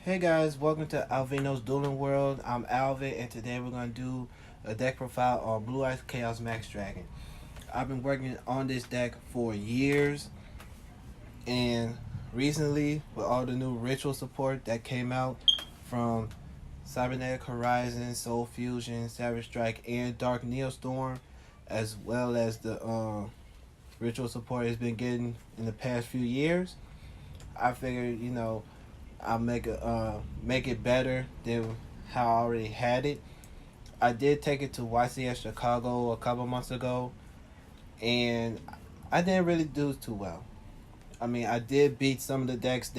Hey guys, welcome to Alvino's Dueling World. I'm Alvin, and today we're going to do a deck profile on Blue Eyes Chaos Max Dragon. I've been working on this deck for years, and recently, with all the new ritual support that came out from Cybernetic Horizon, Soul Fusion, Savage Strike, and Dark Neostorm, as well as the ritual support has been getting in the past few years, I figured, I'll make it better than how I already had it. I did take it to YCS Chicago a couple months ago, and I didn't really do too well. I mean, I did beat some of the decks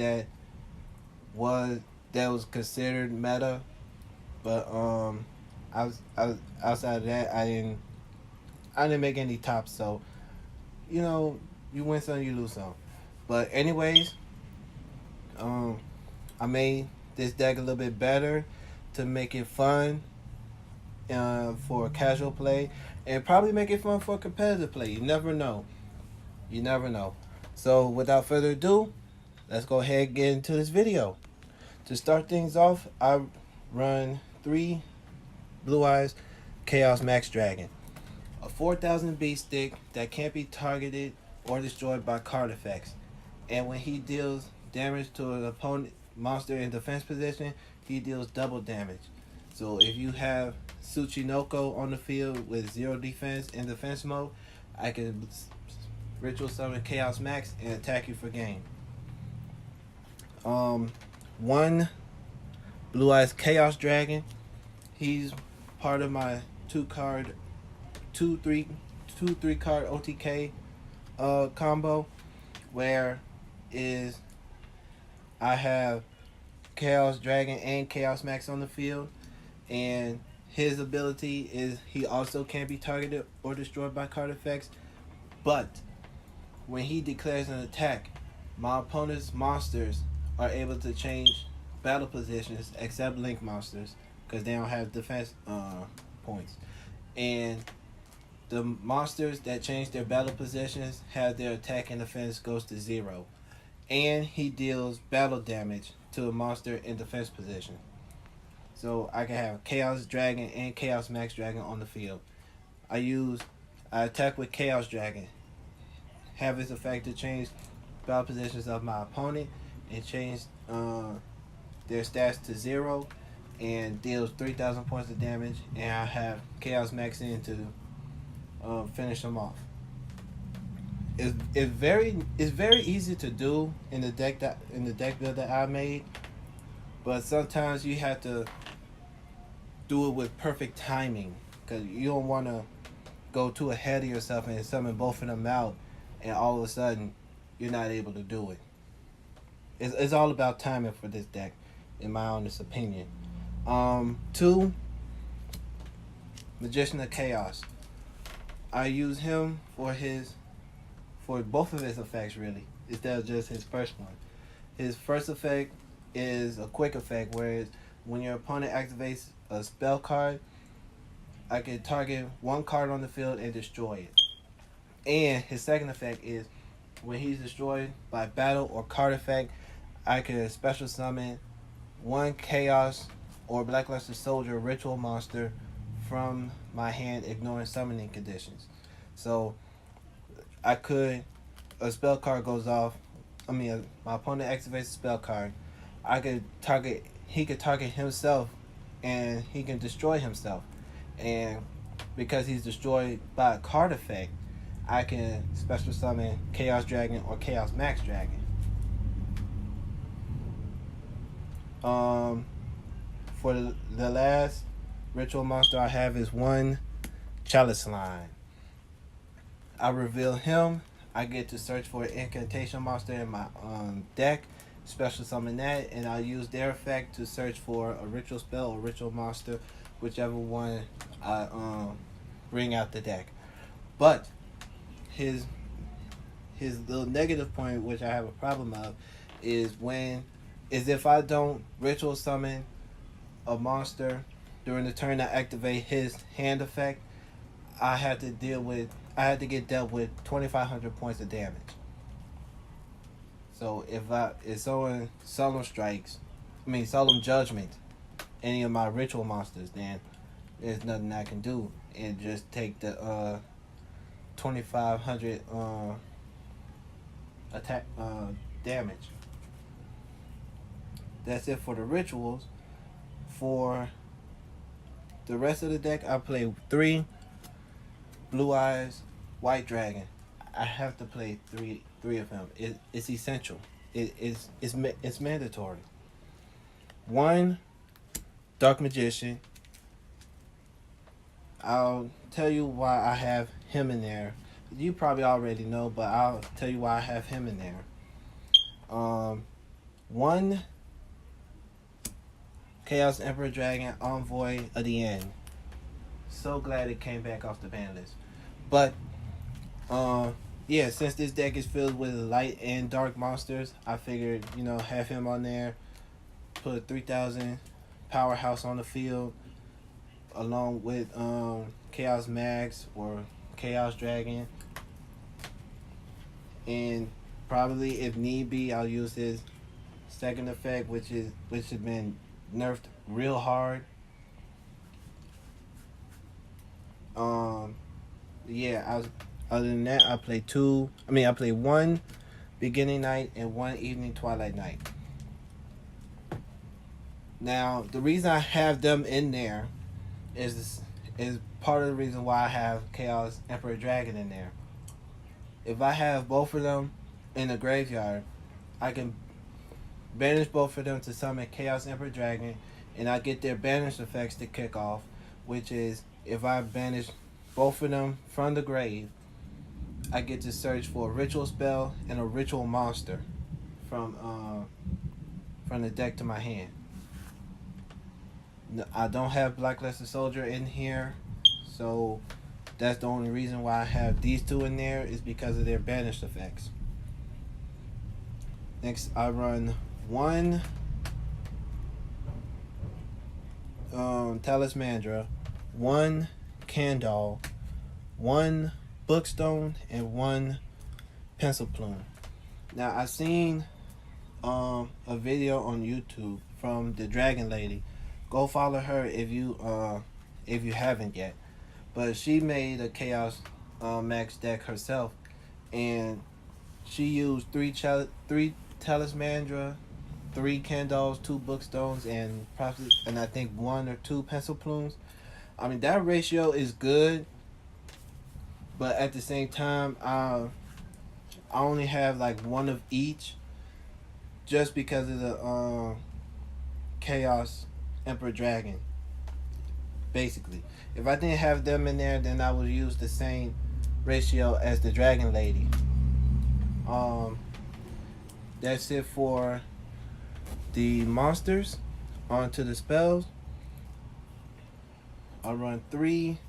was that was considered meta, but I was outside of that, I didn't make any tops. So you know, you win some, you lose some. But anyways, um, I made this deck a little bit better to make it fun for casual play, and probably make it fun for competitive play. You never know. You never know. So without further ado, let's go ahead and get into this video. To start things off, I run 3 Blue Eyes Chaos Max Dragon. A 4,000 beast stick that can't be targeted or destroyed by card effects. And when he deals damage to an opponent monster in defense position, he deals double damage. So if you have Tsuchinoko on the field with 0 defense in defense mode, I can ritual summon Chaos Max and attack you for game. Um, One Blue Eyes Chaos Dragon. He's part of my two card, two three, two three card OTK combo, where is I have Chaos Dragon and Chaos Max on the field, and his ability is he also can't be targeted or destroyed by card effects, but when he declares an attack, my opponent's monsters are able to change battle positions except Link monsters because they don't have defense points. And the monsters that change their battle positions have their attack and defense goes to 0. And he deals battle damage to a monster in defense position. So I can have Chaos Dragon and Chaos Max Dragon on the field. I attack with Chaos Dragon, have its effect to change battle positions of my opponent and change their stats to 0 and deals 3,000 points of damage. And I have Chaos Max in to finish them off. It's very easy to do in the deck build that I made, but sometimes you have to do it with perfect timing because you don't want to go too ahead of yourself and summon both of them out, and all of a sudden you're not able to do it. It's all about timing for this deck, in my honest opinion. Two, Magician of Chaos. I use him for both of his effects really, instead of just his first one. His first effect is a quick effect, whereas when your opponent activates a spell card, I can target one card on the field and destroy it. And his second effect is when he's destroyed by battle or card effect, I can special summon one Chaos or Blackluster Soldier ritual monster from my hand, ignoring summoning conditions. So I could, a spell card goes off. My opponent activates a spell card. He could target himself, and he can destroy himself. And because he's destroyed by a card effect, I can special summon Chaos Dragon or Chaos Max Dragon. Um, for the last ritual monster I have is one Chalice Line. I reveal him. I get to search for an incantation monster in my deck, special summon that, and I'll use their effect to search for a ritual spell or ritual monster, whichever one I bring out the deck. But his little negative point, which I have a problem of, is if I don't ritual summon a monster during the turn I activate his hand effect, I had to get dealt with 2,500 points of damage. So if someone solo strikes Solemn Judgment, any of my ritual monsters, then there's nothing I can do. And just take the 2500 attack damage. That's it for the rituals. For the rest of the deck, I play 3 Blue Eyes White Dragon. I have to play three of them. It's essential. It's mandatory. 1 Dark Magician. I'll tell you why I have him in there. You probably already know, but I'll tell you why I have him in there. 1 Chaos Emperor Dragon Envoy of the End. So glad it came back off the ban list. But yeah, since this deck is filled with light and dark monsters, I figured, have him on there. Put a 3000 powerhouse on the field along with Chaos Max or Chaos Dragon. And probably if need be, I'll use his second effect, which has been nerfed real hard. Other than that, I play 1 Beginning Night and 1 Evening Twilight Night. Now, the reason I have them in there is part of the reason why I have Chaos Emperor Dragon in there. If I have both of them in the graveyard, I can banish both of them to summon Chaos Emperor Dragon, and I get their banish effects to kick off, which is if I banish both of them from the grave, I get to search for a ritual spell and a ritual monster from the deck to my hand. I don't have Blackluster Soldier in here, so that's the only reason why I have these 2 in there, is because of their banished effects. Next, I run 1 Talismandra, 1 Candle, 1 Bookstone, and 1 Pencil Plume. Now, I seen a video on YouTube from the Dragon Lady. Go follow her if you haven't yet. But she made a Chaos Max deck herself, and she used 3 Talismandra, 3 Candles, 2 Bookstones, and I think 1 or 2 Pencil Plumes. That ratio is good, but at the same time, I only have like 1 of each, just because of the Chaos Emperor Dragon. Basically, if I didn't have them in there, then I would use the same ratio as the Dragon Lady. That's it for the monsters. On to the spells. I'll run 3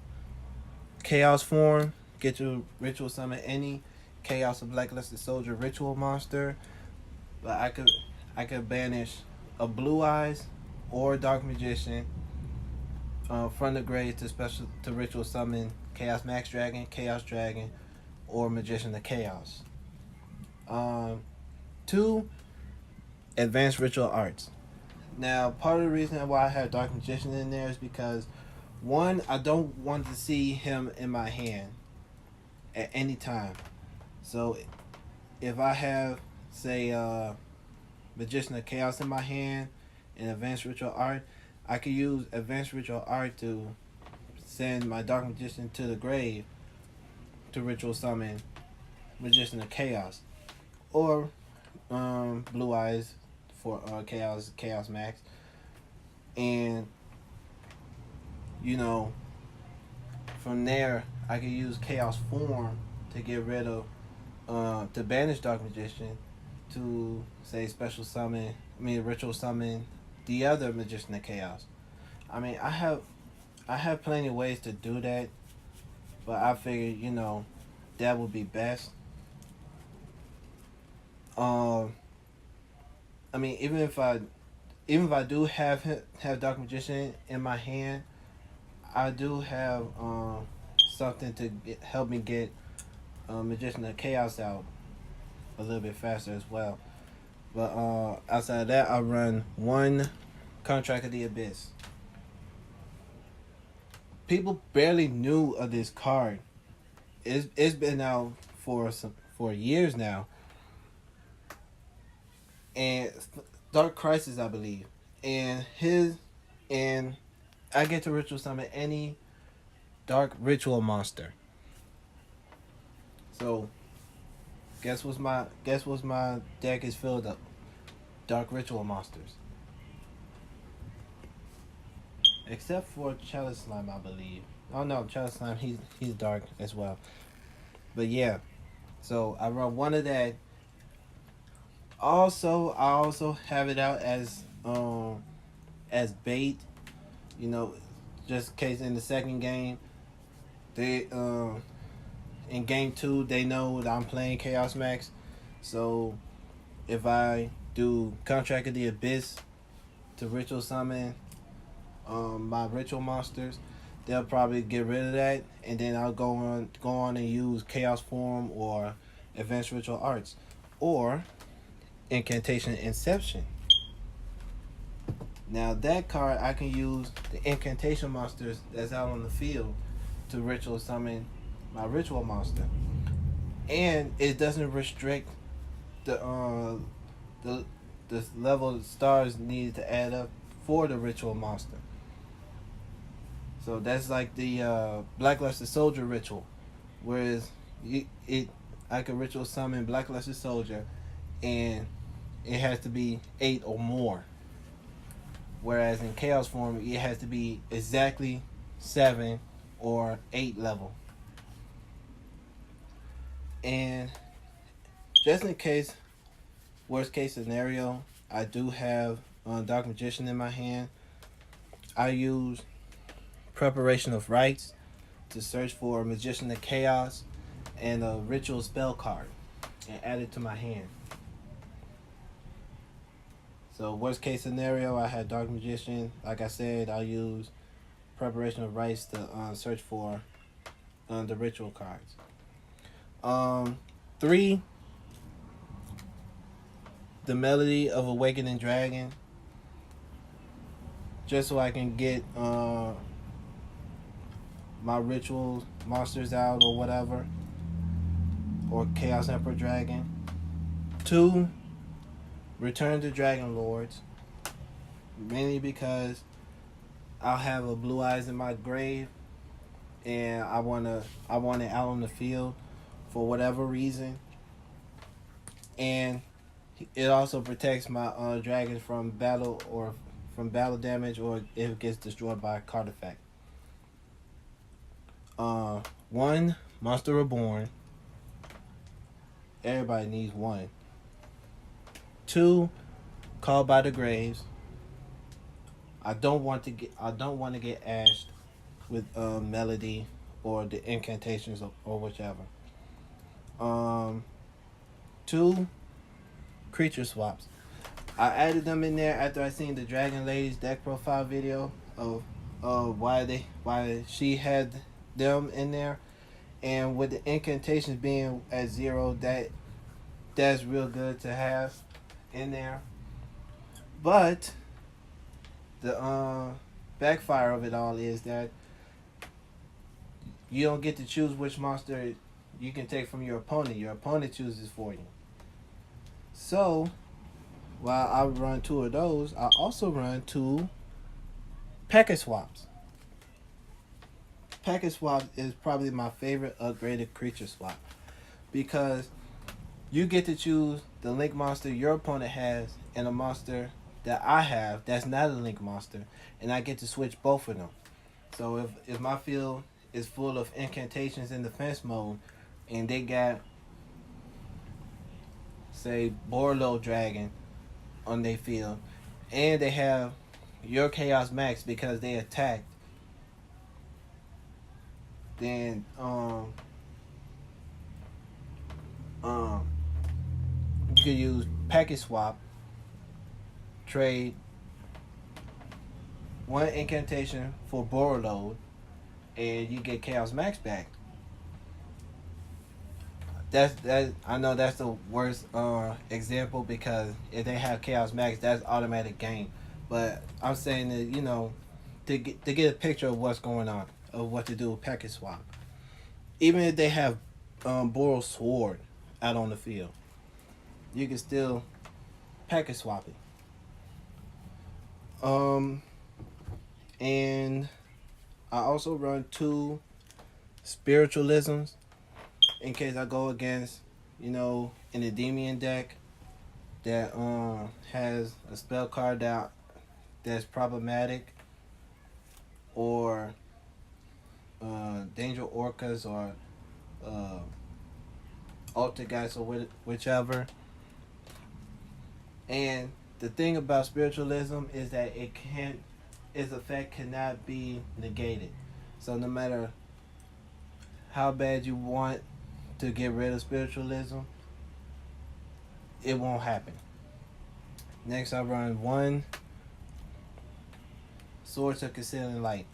Chaos Form. Get your ritual summon any Chaos or Blackluster Soldier ritual monster. But I could banish a Blue Eyes or Dark Magician from the grave to ritual summon Chaos Max Dragon, Chaos Dragon, or Magician of Chaos. 2 Advanced Ritual Arts. Now, part of the reason why I have Dark Magician in there is because, 1, I don't want to see him in my hand at any time. So if I have, say, Magician of Chaos in my hand and Advanced Ritual Art, I could use Advanced Ritual Art to send my Dark Magician to the grave to ritual summon Magician of Chaos, or Blue Eyes for Chaos Max. And from there I could use Chaos Form to get rid of to banish Dark Magician, to say ritual summon the other Magician of Chaos. I have plenty of ways to do that, but I figured that would be best. Even if I do have Dark Magician in my hand, I do have something to help me get Magician of Chaos out a little bit faster as well. But outside of that, I run one Contract of the Abyss. People barely knew of this card. It's been out for years now, and Dark Crisis, I believe, and his and I get to ritual summon any dark ritual monster. So guess what's my deck is filled up? Dark ritual monsters. Except for Chalice Slime, I believe. Oh no, Chalice Slime, he's dark as well. But yeah, so I run one of that. Also, I also have it out as bait. You know, just in case in the second game they in game two they know that I'm playing Chaos Max. So if I do Contract of the Abyss to ritual summon my ritual monsters, they'll probably get rid of that, and then I'll go on and use Chaos Form or Advanced Ritual Arts or Incantation Inception. Now that card I can use the incantation monsters that's out on the field to ritual summon my ritual monster, and it doesn't restrict the the the level of stars needed to add up for the ritual monster. So that's like the Blackluster Soldier ritual, whereas I could ritual summon Blackluster Soldier, and it has to be 8 or more. Whereas in Chaos form, it has to be exactly 7 or 8 level. And just in case, worst case scenario, I do have Dark Magician in my hand. I use Preparation of Rites to search for Magician of Chaos and a Ritual Spell card and add it to my hand. So worst case scenario, I had Dark Magician. Like I said, I'll use Preparation of Rites to search for the ritual cards. 3, the Melody of Awakening Dragon, just so I can get my ritual monsters out or whatever, or Chaos Emperor Dragon. 2, Return to Dragon Lords, mainly because I'll have a Blue Eyes in my grave, and I want it out on the field for whatever reason, and it also protects my dragons from battle damage, or if it gets destroyed by a card effect. 1, Monster Reborn. Everybody needs one. 2, Called by the Graves. I don't want to get ashed with Melody or the incantations or whichever. 2, Creature Swaps. I added them in there after I seen the Dragon Lady's deck profile video of why she had them in there, and with the incantations being at 0, that's real good to have in there. But the backfire of it all is that you don't get to choose which monster you can take from your opponent. Your opponent chooses for you. So while I run 2 of those, I also run 2 packet swaps. Packet swap is probably my favorite upgraded creature swap, because you get to choose the link monster your opponent has and a monster that I have that's not a link monster, and I get to switch both of them. So if my field is full of incantations in defense mode, and they got, say, Borlo Dragon on their field, and they have your Chaos Max because they attacked, then you could use packet swap, trade 1 incantation for Borload, and you get Chaos Max back. that I know that's the worst example, because if they have Chaos Max, that's automatic game. But I'm saying that, to get a picture of what's going on, of what to do with package swap. Even if they have Boros Sword out on the field, you can still package swap it. Um, and I also run two spiritualisms in case I go against, an Endymion deck that has a spell card that's problematic, or Danger Orcas, or uh, Altergeist, or whichever. And the thing about spiritualism is that its effect cannot be negated. So no matter how bad you want to get rid of spiritualism, it won't happen. Next, I run one Swords of Concealing Light,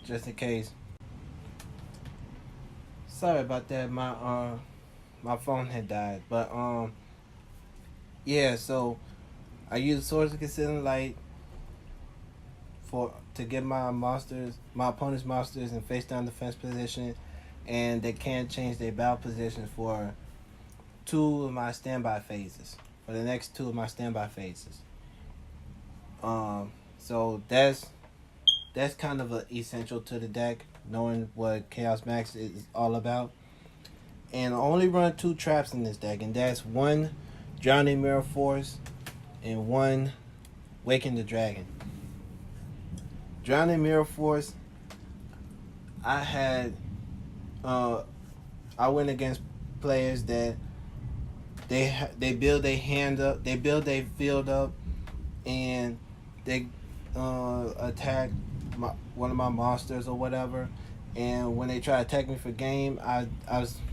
just in case. Sorry about that. My phone had died, but yeah. So I use Swords of Concealing Light to get my opponent's monsters in face down defense position, and they can't change their battle position for two of my standby phases. For the next two of my standby phases. So that's kind of a essential to the deck, knowing what Chaos Max is all about. And I only run two traps in this deck, and that's one Drowning Mirror Force and one Waking the Dragon. Drowning Mirror Force, I had I went against players that they build their hand up, they build their field up, and they attack one of my monsters or whatever. And when they try to attack me for game, I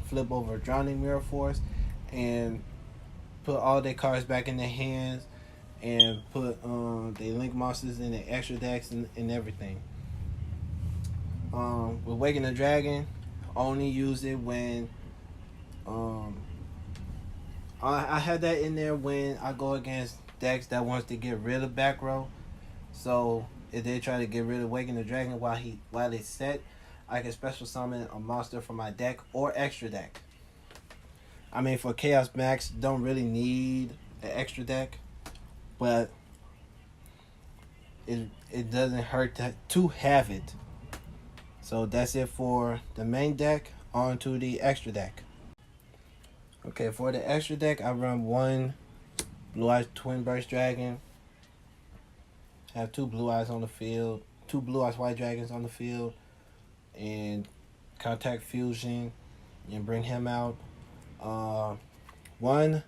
flip over Drowning Mirror Force and put all their cards back in their hands, and put they link monsters in the extra decks, and everything. With Waking the Dragon, only use it when I had that in there when I go against decks that wants to get rid of back row. So if they try to get rid of Waking the Dragon while it's set, I can special summon a monster from my deck or extra deck. I mean, for Chaos Max, don't really need an extra deck, but it doesn't hurt to have it. So that's it for the main deck. On to the extra deck. Okay, for the extra deck, I run one Blue Eyes Twin Burst Dragon. Have two Blue Eyes on the field, two Blue Eyes White Dragons on the field, and Contact Fusion, and bring him out. One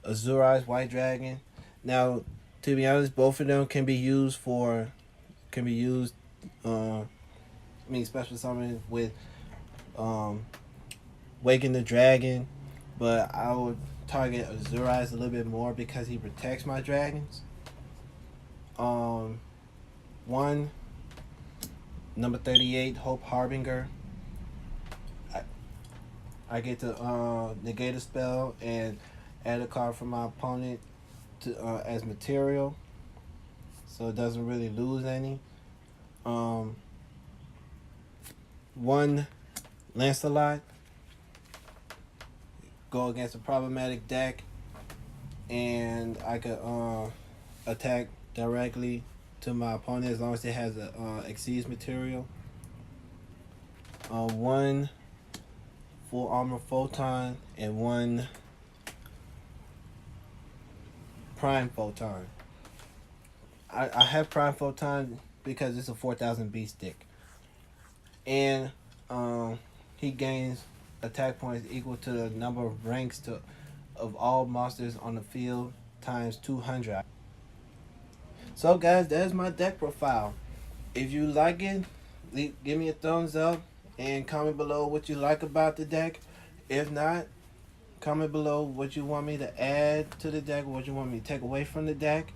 Azure Eyes White Dragon. Now, to be honest, both of them can be used. Special summon with Waking the Dragon, but I would target Azure Eyes a little bit more because he protects my dragons. One number 38 Hope Harbinger. I get to negate a spell and add a card from my opponent to as material, so it doesn't really lose any. One Lancelot, go against a problematic deck, and I could attack directly to my opponent as long as it has a exceeds material. One Full Armor Photon and one Prime Photon. I have Prime Photon because it's a 4,000 beast stick, and he gains attack points equal to the number of ranks of all monsters on the field times 200. So guys, that's my deck profile. If you like it, give me a thumbs up and comment below what you like about the deck. If not, comment below what you want me to add to the deck, or what you want me to take away from the deck.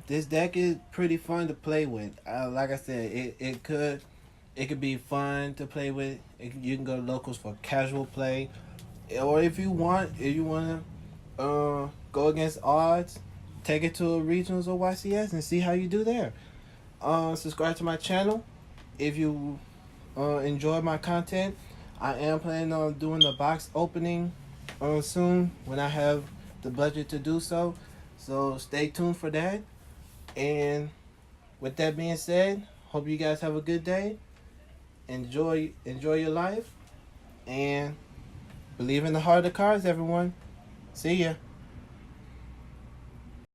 This deck is pretty fun to play with. Like I said, it It could be fun to play with. You can go to locals for casual play, or if you want to go against odds, take it to a regionals or YCS and see how you do there. Subscribe to my channel if you enjoy my content. I am planning on doing the box opening soon when I have the budget to do so. So stay tuned for that. And with that being said, hope you guys have a good day. Enjoy your life, and believe in the heart of the cards, everyone. See ya.